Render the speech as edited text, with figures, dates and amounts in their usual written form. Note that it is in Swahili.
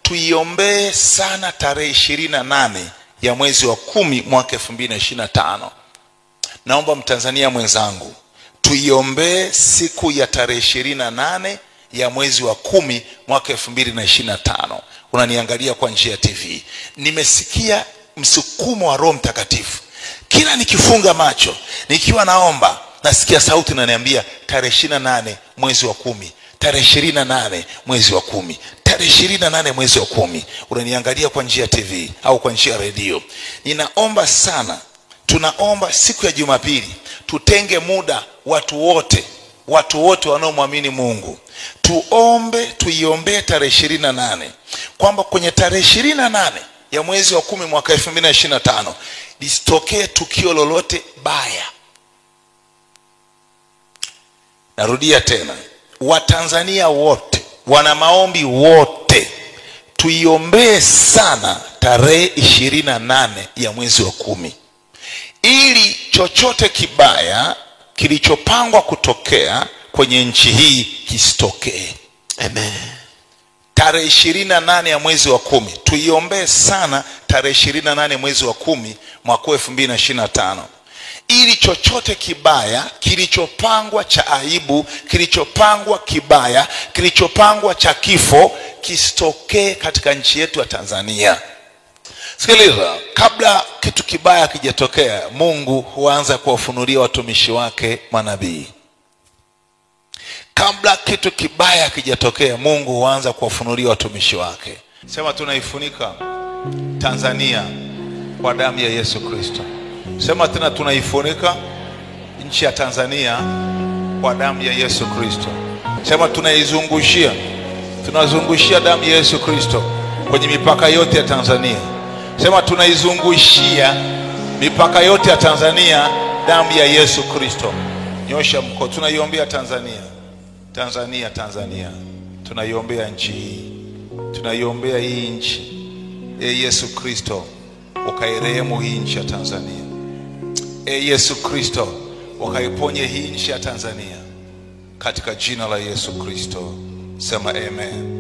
tuiombee sana tarehe 28 ya mwezi wa 10 mwaka 2025. Naomba Mtanzania mwenzangu, tuiombee siku ya tarehe 28 ya mwezi wa 10 mwaka 2025. Unaniangalia kwa njia ya TV. Nimesikia msukumo wa Roho Mtakatifu. Kila nikifunga macho, nikiwa naomba, nasikia sauti inaniambia tarehe 28 mwezi wa 10, tarehe 28 mwezi wa 10, tarehe 28 mwezi wa 10. Unaniangalia kwa njia ya TV au kwa njia ya redio. Ninaomba sana, tunaomba siku ya Jumapili tutenge muda, watu wote wanaomwamini Mungu. Tuiombee tarehe 28, kwamba kwenye tarehe 28 ya mwezi wa 10 mwaka 2025 lisitokee tukio lolote baya. Narudia tena, Watanzania wote, wana maombi wote, tuiombee sana tarehe 28 ya mwezi wa 10, ili chochote kibaya kilichopangwa kutokea kwenye nchi hii kisitokee. Amen. Tarehe 28 ya mwezi wa 10, tuiombee sana tarehe 28 mwezi wa 10 mwaka 2025, ili chochote kibaya kilichopangwa cha aibu, kilichopangwa kibaya, kilichopangwa cha kifo kisitokee katika nchi yetu ya Tanzania. Sikiliza, kabla kitu kibaya kijatokea, Mungu huanza kuwafunulia watumishi wake manabii. Kabla kitu kibaya kijatokea, Mungu huanza kuwafunulia watumishi wake. Sema, tunaifunika Tanzania kwa damu ya Yesu Kristo. Sema tena, tunaifunika nchi ya Tanzania kwa damu ya Yesu Kristo. Sema, tunazungushia damu ya Yesu Kristo kwenye mipaka yote ya Tanzania. Sema, tunaizungushia mipaka yote ya Tanzania damu ya Yesu Kristo. Nyosha mkono. Tunaiombea Tanzania. Tunaiombea nchi hii. Tunaiombea hii nchi. Yesu Kristo, ukairehemu hii nchi ya Tanzania. Yesu Kristo, ukaiponye hii nchi ya Tanzania katika jina la Yesu Kristo. Sema amen.